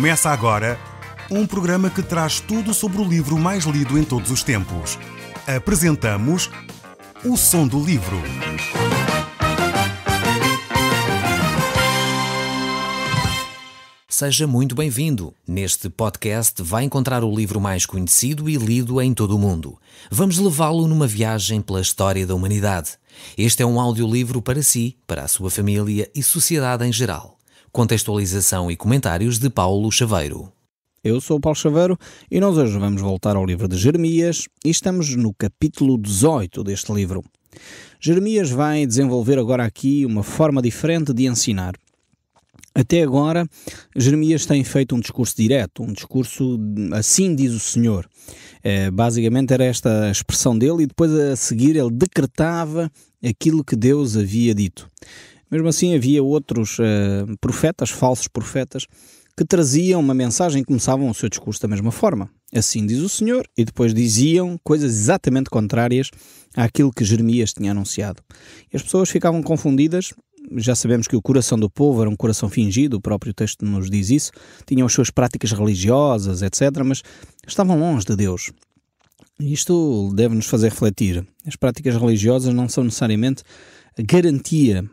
Começa agora um programa que traz tudo sobre o livro mais lido em todos os tempos. Apresentamos O Som do Livro. Seja muito bem-vindo. Neste podcast vai encontrar o livro mais conhecido e lido em todo o mundo. Vamos levá-lo numa viagem pela história da humanidade. Este é um audiolivro para si, para a sua família e sociedade em geral. Contextualização e comentários de Paulo Chaveiro. Eu sou o Paulo Chaveiro e nós hoje vamos voltar ao livro de Jeremias e estamos no capítulo 18 deste livro. Jeremias vai desenvolver agora aqui uma forma diferente de ensinar. Até agora, Jeremias tem feito um discurso direto, um discurso assim diz o Senhor. Basicamente era esta a expressão dele e depois a seguir ele decretava aquilo que Deus havia dito. Mesmo assim havia outros profetas, falsos profetas, que traziam uma mensagem e começavam o seu discurso da mesma forma. Assim diz o Senhor, e depois diziam coisas exatamente contrárias àquilo que Jeremias tinha anunciado. E as pessoas ficavam confundidas. Já sabemos que o coração do povo era um coração fingido, o próprio texto nos diz isso, tinham as suas práticas religiosas, etc., mas estavam longe de Deus. Isto deve-nos fazer refletir. As práticas religiosas não são necessariamente a garantia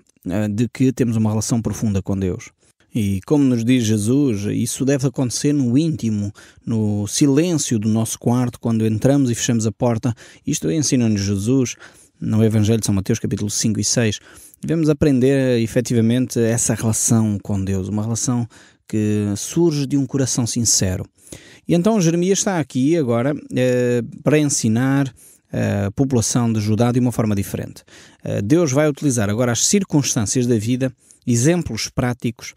de que temos uma relação profunda com Deus. E como nos diz Jesus, isso deve acontecer no íntimo, no silêncio do nosso quarto, quando entramos e fechamos a porta. Isto ensina-nos Jesus no Evangelho de São Mateus, capítulo 5 e 6. Devemos aprender efetivamente essa relação com Deus, uma relação que surge de um coração sincero. E então Jeremias está aqui agora para ensinar a população de Judá de uma forma diferente. Deus vai utilizar agora as circunstâncias da vida, exemplos práticos,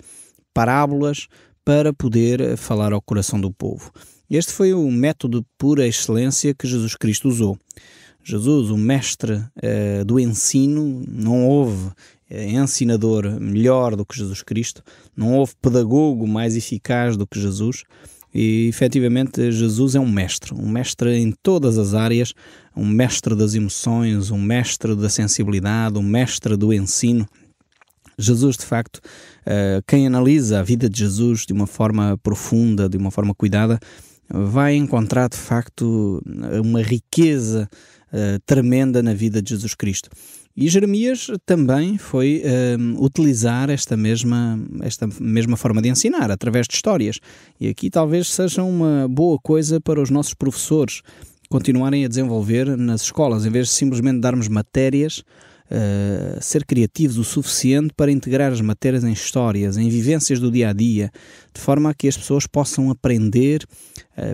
parábolas, para poder falar ao coração do povo. Este foi o método por excelência que Jesus Cristo usou. Jesus, o mestre do ensino, não houve ensinador melhor do que Jesus Cristo, não houve pedagogo mais eficaz do que Jesus, e efetivamente Jesus é um mestre em todas as áreas, um mestre das emoções, um mestre da sensibilidade, um mestre do ensino. Jesus, de facto, quem analisa a vida de Jesus de uma forma profunda, de uma forma cuidada, vai encontrar de facto uma riqueza tremenda na vida de Jesus Cristo. E Jeremias também foi utilizar esta mesma forma de ensinar, através de histórias. E aqui talvez seja uma boa coisa para os nossos professores continuarem a desenvolver nas escolas, em vez de simplesmente darmos matérias, ser criativos o suficiente para integrar as matérias em histórias, em vivências do dia-a-dia, de forma a que as pessoas possam aprender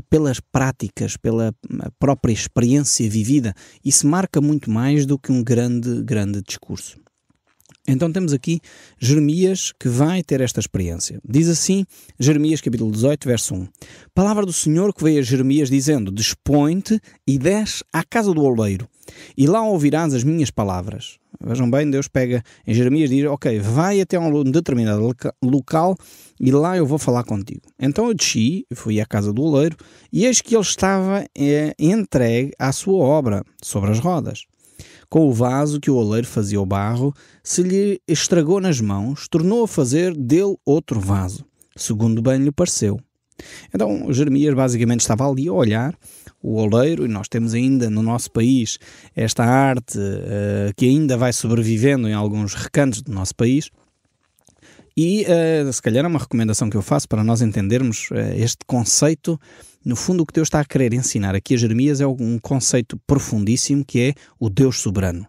pelas práticas, pela própria experiência vivida. Isso marca muito mais do que um grande discurso. Então temos aqui Jeremias que vai ter esta experiência. Diz assim, Jeremias capítulo 18, verso 1. Palavra do Senhor que veio a Jeremias dizendo: Dispõe-te e desce à casa do oleiro, e lá ouvirás as minhas palavras. Vejam bem, Deus pega em Jeremias e diz: ok, vai até um determinado local e lá eu vou falar contigo. Então eu desci, fui à casa do oleiro, e eis que ele estava entregue à sua obra, sobre as rodas. Com o vaso que o oleiro fazia ao barro, se lhe estragou nas mãos, tornou a fazer dele outro vaso, segundo bem lhe pareceu. Então Jeremias basicamente estava ali a olhar o oleiro, e nós temos ainda no nosso país esta arte que ainda vai sobrevivendo em alguns recantos do nosso país. E se calhar é uma recomendação que eu faço para nós entendermos este conceito. No fundo, o que Deus está a querer ensinar aqui a Jeremias é um conceito profundíssimo, que é o Deus soberano.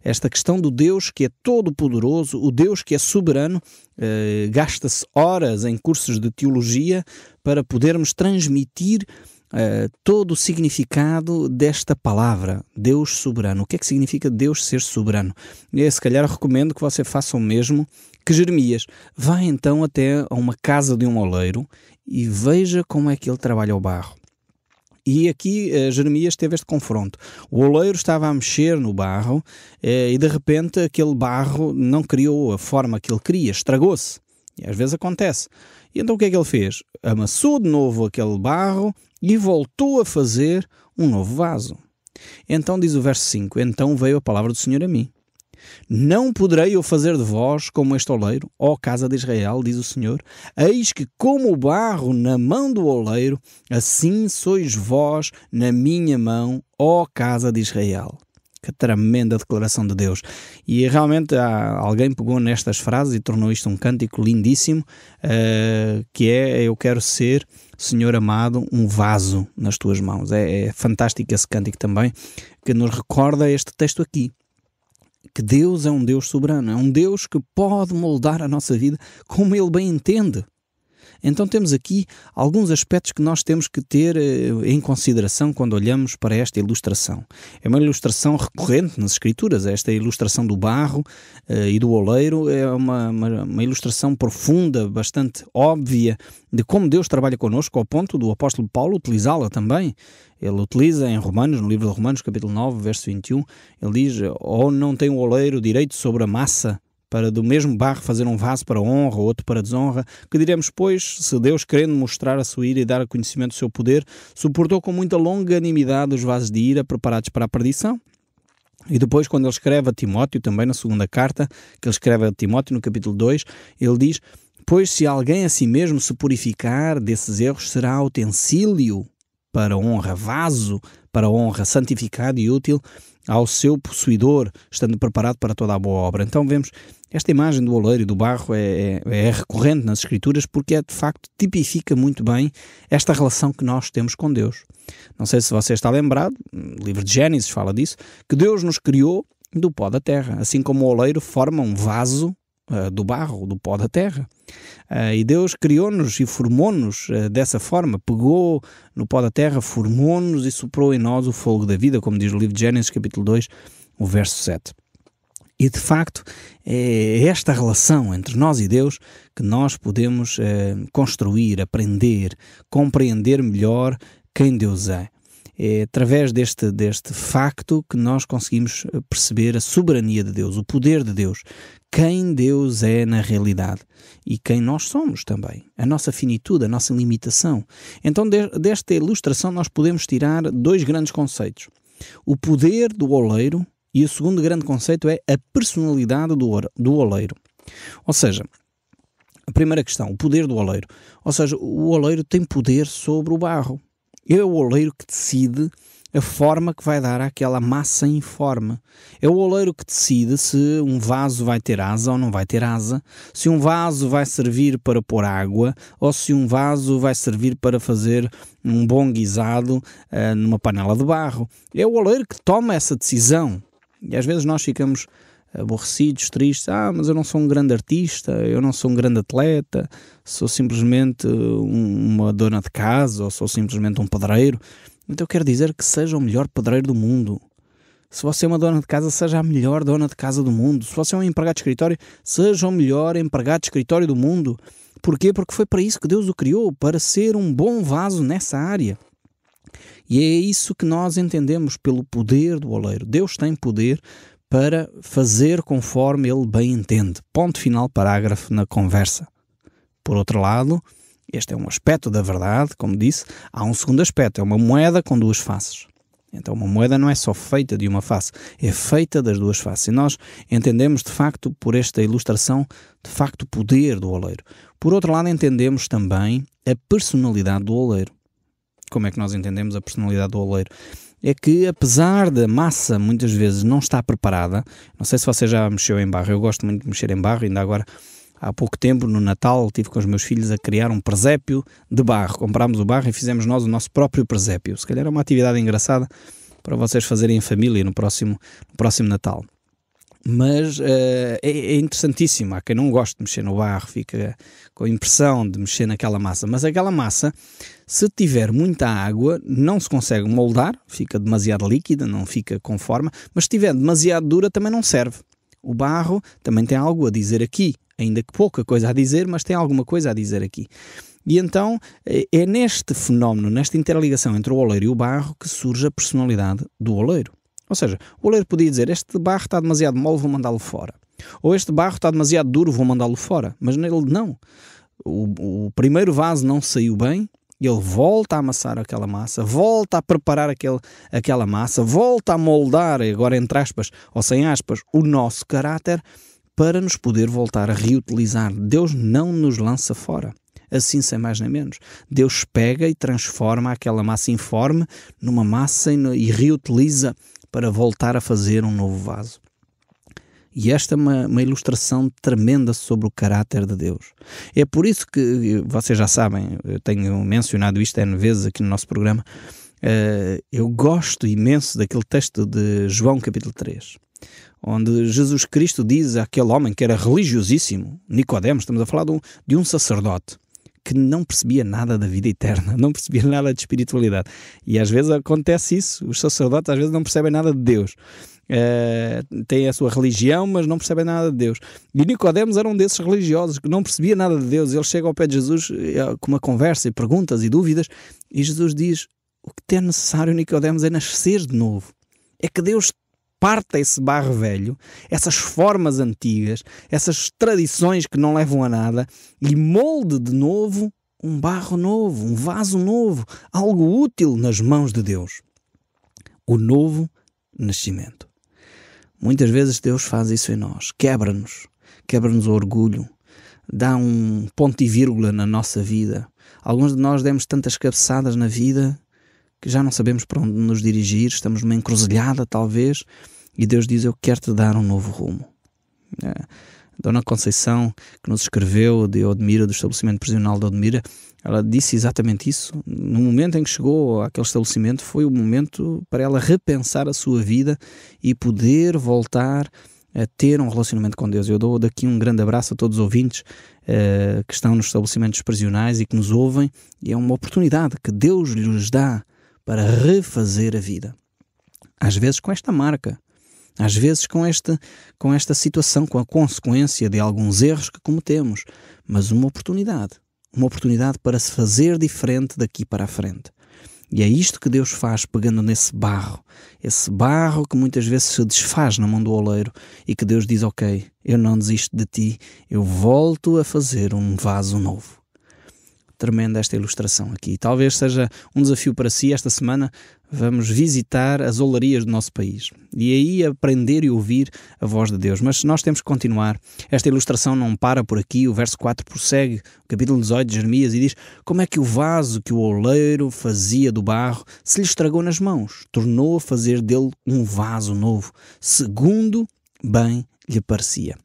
Esta questão do Deus que é todo-poderoso, o Deus que é soberano, gasta-se horas em cursos de teologia para podermos transmitir todo o significado desta palavra, Deus soberano. O que é que significa Deus ser soberano? E se calhar recomendo que você faça o mesmo que Jeremias. Vá então até a uma casa de um oleiro e veja como é que ele trabalha o barro. E aqui Jeremias teve este confronto. O oleiro estava a mexer no barro e de repente aquele barro não criou a forma que ele queria, estragou-se. E às vezes acontece. E então o que é que ele fez? Amassou de novo aquele barro e voltou a fazer um novo vaso. Então diz o verso 5, então veio a palavra do Senhor a mim. Não poderei eu fazer de vós como este oleiro, ó casa de Israel, diz o Senhor. Eis que como o barro na mão do oleiro, assim sois vós na minha mão, ó casa de Israel. Que tremenda declaração de Deus. E realmente alguém pegou nestas frases e tornou isto um cântico lindíssimo, que é: eu quero ser, Senhor amado, um vaso nas tuas mãos. É fantástico esse cântico também, que nos recorda este texto aqui. Que Deus é um Deus soberano, é um Deus que pode moldar a nossa vida como Ele bem entende. Então temos aqui alguns aspectos que nós temos que ter em consideração quando olhamos para esta ilustração. É uma ilustração recorrente nas Escrituras. Esta ilustração do barro e do oleiro é uma ilustração profunda, bastante óbvia, de como Deus trabalha connosco, ao ponto do apóstolo Paulo utilizá-la também. Ele utiliza em Romanos, no livro de Romanos, capítulo 9, verso 21, ele diz: ou não tem o oleiro direito sobre a massa, para do mesmo barro fazer um vaso para honra, outro para desonra? Que diremos, pois, se Deus, querendo mostrar a sua ira e dar a conhecimento do seu poder, suportou com muita longanimidade os vasos de ira preparados para a perdição? E depois, quando ele escreve a Timóteo, também na segunda carta, que ele escreve a Timóteo, no capítulo 2, ele diz: pois se alguém a si mesmo se purificar desses erros, será utensílio para honra, vaso para honra, santificado e útil ao seu possuidor, estando preparado para toda a boa obra. Então vemos esta imagem do oleiro e do barro é recorrente nas Escrituras, porque de facto tipifica muito bem esta relação que nós temos com Deus. Não sei se você está lembrado, o livro de Gênesis fala disso, que Deus nos criou do pó da terra, assim como o oleiro forma um vaso do barro, do pó da terra. E Deus criou-nos e formou-nos dessa forma, pegou no pó da terra, formou-nos e soprou em nós o fogo da vida, como diz o livro de Gênesis, capítulo 2, o verso 7. E de facto é esta relação entre nós e Deus que nós podemos construir, aprender, compreender melhor quem Deus é. É através deste facto que nós conseguimos perceber a soberania de Deus, o poder de Deus, quem Deus é na realidade e quem nós somos também, a nossa finitude, a nossa limitação. Então desta ilustração nós podemos tirar dois grandes conceitos: o poder do oleiro, e o segundo grande conceito é a personalidade do oleiro. Ou seja, a primeira questão, o poder do oleiro. Ou seja, o oleiro tem poder sobre o barro. É o oleiro que decide a forma que vai dar àquela massa informe. É o oleiro que decide se um vaso vai ter asa ou não vai ter asa, se um vaso vai servir para pôr água ou se um vaso vai servir para fazer um bom guisado numa panela de barro. É o oleiro que toma essa decisão. E às vezes nós ficamos aborrecidos, tristes: mas eu não sou um grande artista, eu não sou um grande atleta, sou simplesmente uma dona de casa, ou sou simplesmente um pedreiro. Então eu quero dizer que seja o melhor pedreiro do mundo. Se você é uma dona de casa, seja a melhor dona de casa do mundo. Se você é um empregado de escritório, seja o melhor empregado de escritório do mundo. Porquê? Porque foi para isso que Deus o criou, para ser um bom vaso nessa área. E é isso que nós entendemos pelo poder do oleiro. Deus tem poder para fazer conforme Ele bem entende. Ponto final, parágrafo na conversa. Por outro lado, este é um aspecto da verdade, como disse. Há um segundo aspecto, é uma moeda com duas faces. Então uma moeda não é só feita de uma face, é feita das duas faces. E nós entendemos de facto, por esta ilustração, de facto o poder do oleiro. Por outro lado, entendemos também a personalidade do oleiro. Como é que nós entendemos a personalidade do oleiro? É que apesar da massa muitas vezes não estar preparada, não sei se você já mexeu em barro, eu gosto muito de mexer em barro, ainda agora há pouco tempo no Natal estive com os meus filhos a criar um presépio de barro. Comprámos o barro e fizemos nós o nosso próprio presépio. Se calhar é uma atividade engraçada para vocês fazerem em família no próximo Natal. Mas é interessantíssimo. Há quem não goste de mexer no barro, fica com a impressão de mexer naquela massa. Mas aquela massa, se tiver muita água, não se consegue moldar, fica demasiado líquida, não fica com forma. Mas se estiver demasiado dura, também não serve. O barro também tem algo a dizer aqui, ainda que pouca coisa a dizer, mas tem alguma coisa a dizer aqui. E então é neste fenómeno, nesta interligação entre o oleiro e o barro, que surge a personalidade do oleiro. Ou seja, o oleiro podia dizer: este barro está demasiado mole, vou mandá-lo fora. Ou este barro está demasiado duro, vou mandá-lo fora. Mas nele não. O primeiro vaso não saiu bem Ele volta a amassar aquela massa, volta a preparar aquela massa, volta a moldar, agora entre aspas ou sem aspas, o nosso caráter para nos poder voltar a reutilizar. Deus não nos lança fora, assim sem mais nem menos. Deus pega e transforma aquela massa informe numa massa e reutiliza para voltar a fazer um novo vaso. E esta é uma ilustração tremenda sobre o caráter de Deus. É por isso que, vocês já sabem, eu tenho mencionado isto N vezes aqui no nosso programa, eu gosto imenso daquele texto de João capítulo 3, onde Jesus Cristo diz àquele homem que era religiosíssimo, Nicodemos, estamos a falar de um sacerdote, que não percebia nada da vida eterna, não percebia nada de espiritualidade. E às vezes acontece isso, os sacerdotes às vezes não percebem nada de Deus. Têm a sua religião, mas não percebem nada de Deus. E Nicodemos era um desses religiosos que não percebia nada de Deus. Ele chega ao pé de Jesus com uma conversa e perguntas e dúvidas, e Jesus diz: o que é necessário, Nicodemos, é nascer de novo. É que Deus parta esse barro velho, essas formas antigas, essas tradições que não levam a nada, e molde de novo um barro novo, um vaso novo, algo útil nas mãos de Deus. O novo nascimento. Muitas vezes Deus faz isso em nós, quebra-nos o orgulho, dá um ponto e vírgula na nossa vida. Alguns de nós demos tantas cabeçadas na vida que já não sabemos para onde nos dirigir, estamos numa encruzilhada talvez, e Deus diz: eu quero-te dar um novo rumo. Dona Conceição, que nos escreveu de Odmira, do estabelecimento prisional de Odmira, ela disse exatamente isso. No momento em que chegou àquele estabelecimento, foi o momento para ela repensar a sua vida e poder voltar a ter um relacionamento com Deus. Eu dou daqui um grande abraço a todos os ouvintes que estão nos estabelecimentos prisionais e que nos ouvem, e é uma oportunidade que Deus lhes dá para refazer a vida. Às vezes com esta marca, às vezes com esta situação, com a consequência de alguns erros que cometemos, mas uma oportunidade para se fazer diferente daqui para a frente. E é isto que Deus faz, pegando nesse barro, esse barro que muitas vezes se desfaz na mão do oleiro, e que Deus diz: ok, eu não desisto de ti, eu volto a fazer um vaso novo. Tremenda esta ilustração aqui. Talvez seja um desafio para si. Esta semana vamos visitar as olarias do nosso país e aí aprender e ouvir a voz de Deus. Mas nós temos que continuar. Esta ilustração não para por aqui. O verso 4 prossegue, o capítulo 18 de Jeremias, e diz: como é que o vaso que o oleiro fazia do barro se lhe estragou nas mãos? Tornou a fazer dele um vaso novo, segundo bem lhe parecia.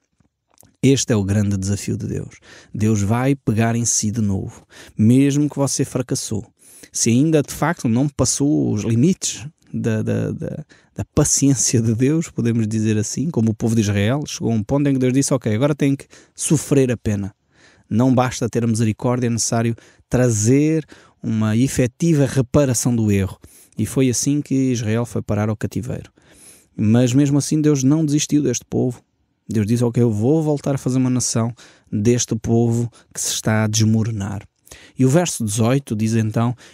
Este é o grande desafio de Deus. Deus vai pegar em si de novo, mesmo que você fracassou. Se ainda de facto não passou os limites da paciência de Deus, podemos dizer assim, como o povo de Israel, chegou a um ponto em que Deus disse: ok, agora tem que sofrer a pena. Não basta ter misericórdia, é necessário trazer uma efetiva reparação do erro. E foi assim que Israel foi parar ao cativeiro. Mas mesmo assim Deus não desistiu deste povo. Deus diz: ok, eu vou voltar a fazer uma nação deste povo que se está a desmoronar. E o verso 18 diz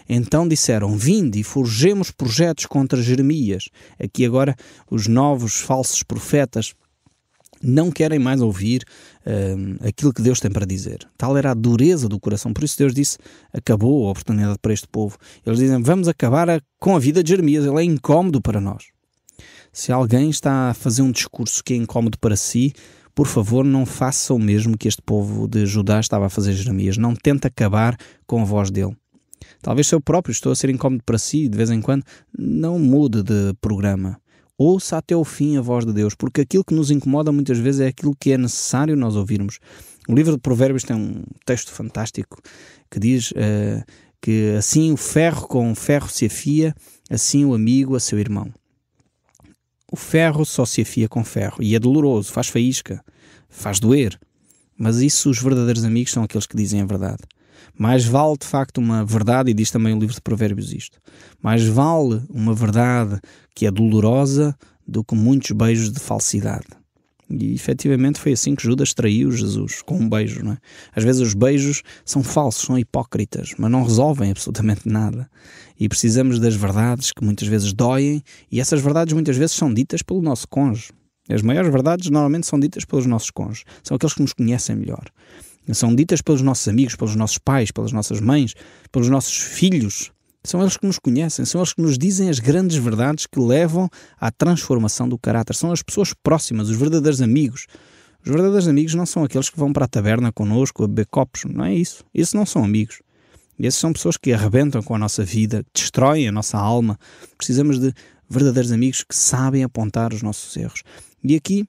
então disseram: vinde e forjemos projetos contra Jeremias. Aqui agora os novos falsos profetas não querem mais ouvir aquilo que Deus tem para dizer. Tal era a dureza do coração. Por isso Deus disse: acabou a oportunidade para este povo. Eles dizem: vamos acabar com a vida de Jeremias, ele é incómodo para nós. Se alguém está a fazer um discurso que é incómodo para si, por favor, não faça o mesmo que este povo de Judá estava a fazer Jeremias. Não tente acabar com a voz dele. Talvez eu próprio estou a ser incómodo para si, de vez em quando. Não mude de programa. Ouça até o fim a voz de Deus, porque aquilo que nos incomoda muitas vezes é aquilo que é necessário nós ouvirmos. O livro de Provérbios tem um texto fantástico que diz que assim o ferro com o ferro se afia, assim o amigo a seu irmão. O ferro só se afia com ferro e é doloroso, faz faísca, faz doer. Mas isso, os verdadeiros amigos são aqueles que dizem a verdade. Mais vale de facto uma verdade, e diz também o livro de Provérbios isto, mais vale uma verdade que é dolorosa do que muitos beijos de falsidade. E efetivamente foi assim que Judas traiu Jesus, com um beijo, não é? Às vezes os beijos são falsos, são hipócritas, mas não resolvem absolutamente nada. E precisamos das verdades que muitas vezes doem, e essas verdades muitas vezes são ditas pelo nosso cônjuge. As maiores verdades normalmente são ditas pelos nossos cônjuges, são aqueles que nos conhecem melhor. são ditas pelos nossos amigos, pelos nossos pais, pelas nossas mães, pelos nossos filhos. São eles que nos conhecem, são eles que nos dizem as grandes verdades que levam à transformação do caráter. São as pessoas próximas, os verdadeiros amigos. Os verdadeiros amigos não são aqueles que vão para a taberna connosco a beber copos, não é isso. Esses não são amigos. Esses são pessoas que arrebentam com a nossa vida, que destroem a nossa alma. Precisamos de verdadeiros amigos que sabem apontar os nossos erros. E aqui,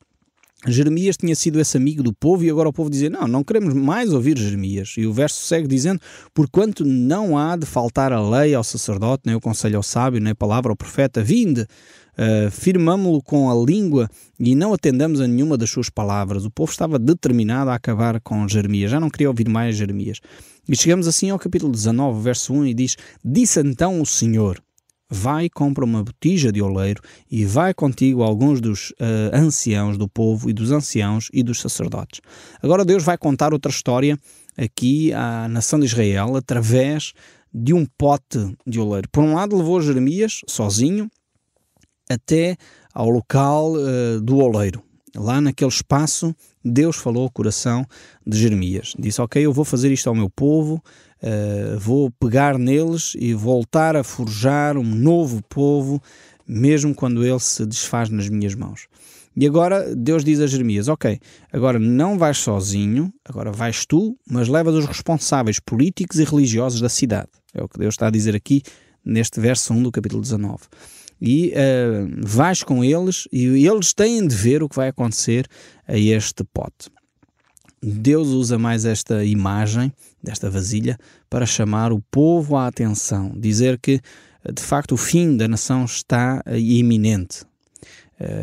Jeremias tinha sido esse amigo do povo e agora o povo dizia, não queremos mais ouvir Jeremias. E o verso segue dizendo, porquanto não há de faltar a lei ao sacerdote, nem o conselho ao sábio, nem a palavra ao profeta, vinde, firmamo-lo com a língua e não atendamos a nenhuma das suas palavras. O povo estava determinado a acabar com Jeremias, já não queria ouvir mais Jeremias. E chegamos assim ao capítulo 19, verso 1 e diz, disse então o Senhor, vai, compra uma botija de oleiro e vai contigo alguns dos anciãos do povo e dos anciãos e dos sacerdotes. Agora Deus vai contar outra história aqui à nação de Israel através de um pote de oleiro. Por um lado levou Jeremias sozinho até ao local do oleiro. Lá naquele espaço Deus falou ao coração de Jeremias. Disse, ok, eu vou fazer isto ao meu povo, vou pegar neles e voltar a forjar um novo povo, mesmo quando ele se desfaz nas minhas mãos. E agora Deus diz a Jeremias, ok, agora não vais sozinho, agora vais tu, mas levas os responsáveis políticos e religiosos da cidade. É o que Deus está a dizer aqui neste verso 1 do capítulo 19. E vais com eles e eles têm de ver o que vai acontecer a este pote. Deus usa mais esta imagem, desta vasilha, para chamar o povo à atenção, dizer que, de facto, o fim da nação está iminente.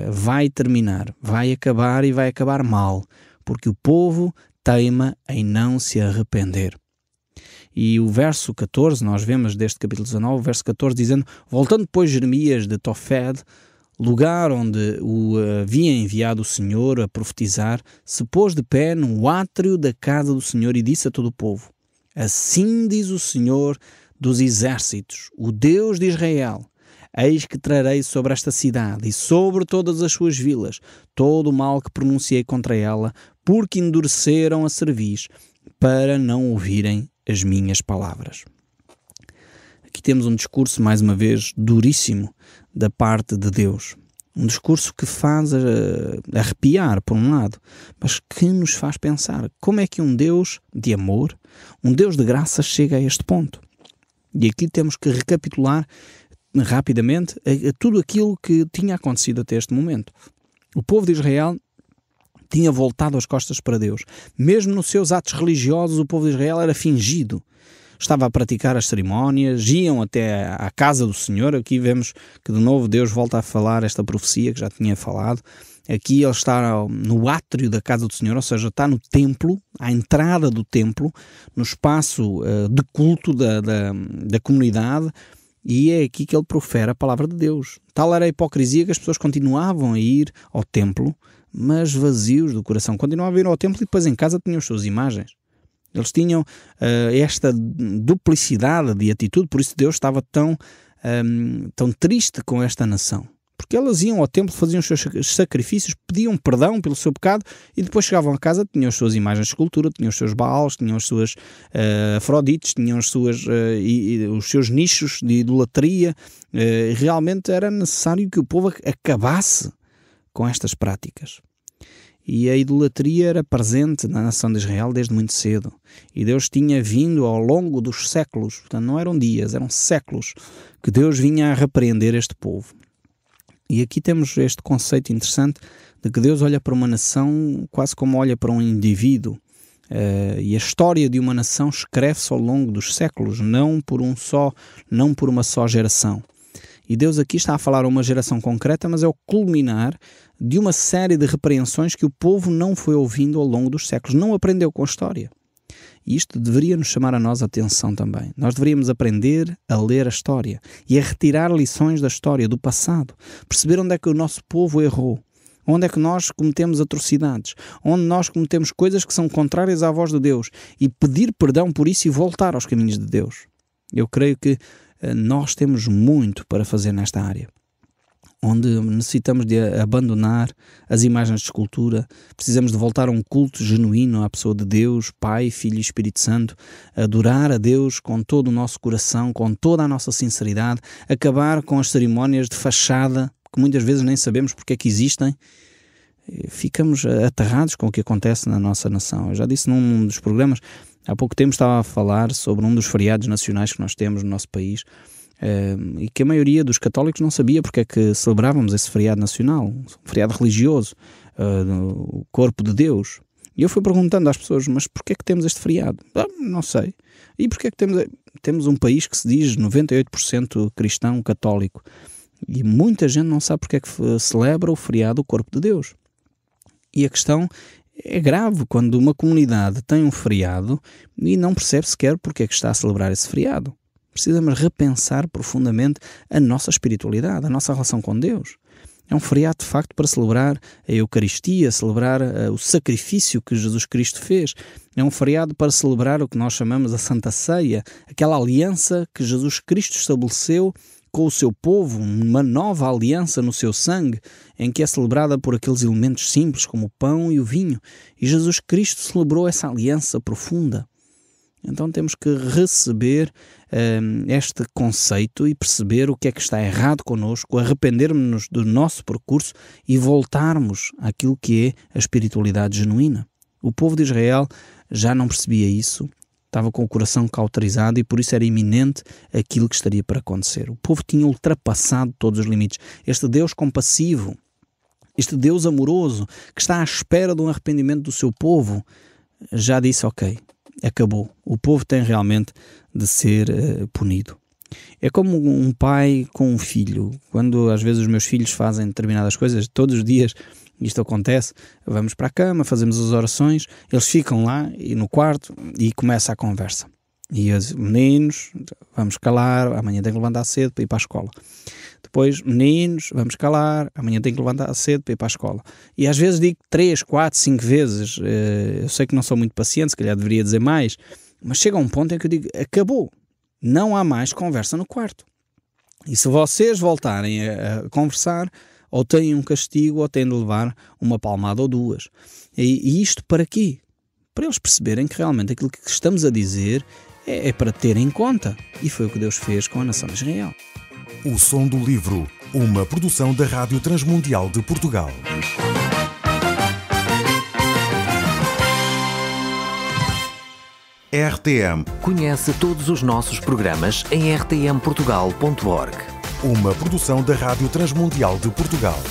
Vai terminar, vai acabar e vai acabar mal, porque o povo teima em não se arrepender. E o verso 14, nós vemos deste capítulo 19, o verso 14 dizendo, voltando depois Jeremias de Tofed, lugar onde o havia enviado o Senhor a profetizar, se pôs de pé no átrio da casa do Senhor e disse a todo o povo, assim diz o Senhor dos exércitos, o Deus de Israel, eis que trarei sobre esta cidade e sobre todas as suas vilas todo o mal que pronunciei contra ela, porque endureceram a cerviz para não ouvirem as minhas palavras. Aqui temos um discurso, mais uma vez, duríssimo da parte de Deus. Um discurso que faz arrepiar, por um lado, mas que nos faz pensar como é que um Deus de amor, um Deus de graça chega a este ponto. E aqui temos que recapitular rapidamente tudo aquilo que tinha acontecido até este momento. O povo de Israel tinha voltado as costas para Deus. Mesmo nos seus atos religiosos, o povo de Israel era fingido. Estava a praticar as cerimónias, iam até à casa do Senhor. Aqui vemos que de novo Deus volta a falar esta profecia que já tinha falado. Aqui ele está no átrio da casa do Senhor, ou seja, está no templo, à entrada do templo, no espaço de culto da comunidade, e é aqui que ele profere a palavra de Deus. Tal era a hipocrisia que as pessoas continuavam a ir ao templo, mas vazios do coração. Continuavam a ir ao templo e depois em casa tinham as suas imagens. Eles tinham esta duplicidade de atitude, por isso Deus estava tão triste com esta nação. Porque elas iam ao templo, faziam os seus sacrifícios, pediam perdão pelo seu pecado e depois chegavam a casa, tinham as suas imagens de escultura, tinham os seus baals, tinham as suas afrodites, tinham os seus nichos de idolatria. Realmente era necessário que o povo acabasse com estas práticas. E a idolatria era presente na nação de Israel desde muito cedo. E Deus tinha vindo ao longo dos séculos, portanto não eram dias, eram séculos, que Deus vinha a repreender este povo. E aqui temos este conceito interessante de que Deus olha para uma nação quase como olha para um indivíduo. E a história de uma nação escreve-se ao longo dos séculos, não por uma só geração. E Deus aqui está a falar a uma geração concreta, mas é o culminar de uma série de repreensões que o povo não foi ouvindo ao longo dos séculos, não aprendeu com a história. E isto deveria nos chamar a nós a atenção também. Nós deveríamos aprender a ler a história e a retirar lições da história, do passado. Perceber onde é que o nosso povo errou, onde é que nós cometemos atrocidades, onde nós cometemos coisas que são contrárias à voz de Deus e pedir perdão por isso e voltar aos caminhos de Deus. Eu creio que nós temos muito para fazer nesta área. onde necessitamos de abandonar as imagens de escultura, precisamos de voltar a um culto genuíno à pessoa de Deus, Pai, Filho e Espírito Santo, adorar a Deus com todo o nosso coração, com toda a nossa sinceridade, acabar com as cerimónias de fachada, que muitas vezes nem sabemos porque é que existem. Ficamos aterrados com o que acontece na nossa nação. Eu já disse num dos programas, há pouco tempo estava a falar sobre um dos feriados nacionais que nós temos no nosso país, e que a maioria dos católicos não sabia porque é que celebrávamos esse feriado nacional, um feriado religioso, o corpo de Deus. E eu fui perguntando às pessoas, mas porquê é que temos este feriado? Não sei. E porquê é que temos um país que se diz 98% cristão católico? E muita gente não sabe porque é que celebra o feriado do corpo de Deus. E a questão é grave quando uma comunidade tem um feriado e não percebe sequer porque é que está a celebrar esse feriado. Precisamos repensar profundamente a nossa espiritualidade, a nossa relação com Deus. É um feriado de facto para celebrar a Eucaristia, celebrar o sacrifício que Jesus Cristo fez. É um feriado para celebrar o que nós chamamos a Santa Ceia, aquela aliança que Jesus Cristo estabeleceu com o seu povo, uma nova aliança no seu sangue, em que é celebrada por aqueles elementos simples como o pão e o vinho. E Jesus Cristo celebrou essa aliança profunda. Então temos que receber este conceito e perceber o que é que está errado connosco, arrependermos-nos do nosso percurso e voltarmos àquilo que é a espiritualidade genuína. O povo de Israel já não percebia isso, estava com o coração cauterizado e por isso era iminente aquilo que estaria para acontecer. O povo tinha ultrapassado todos os limites. Este Deus compassivo, este Deus amoroso, que está à espera de um arrependimento do seu povo, já disse, ok, acabou. O povo tem realmente de ser punido. É como um pai com um filho. Quando às vezes os meus filhos fazem determinadas coisas, todos os dias isto acontece, vamos para a cama, fazemos as orações, eles ficam lá e no quarto e começa a conversa. E os meninos, vamos calar, amanhã tenho que levantar cedo para ir para a escola. Depois, meninos, vamos calar, amanhã tenho que levantar cedo para ir para a escola. E às vezes digo 3, 4, 5 vezes, eu sei que não sou muito paciente, se calhar deveria dizer mais, mas chega a um ponto em que eu digo, acabou, não há mais conversa no quarto. E se vocês voltarem a conversar, ou têm um castigo, ou têm de levar uma palmada ou duas. E isto para quê? Para eles perceberem que realmente aquilo que estamos a dizer é para ter em conta. E foi o que Deus fez com a nação de Israel. O Som do Livro, uma produção da Rádio Transmundial de Portugal. RTM. Conhece todos os nossos programas em rtmportugal.org. Uma produção da Rádio Transmundial de Portugal.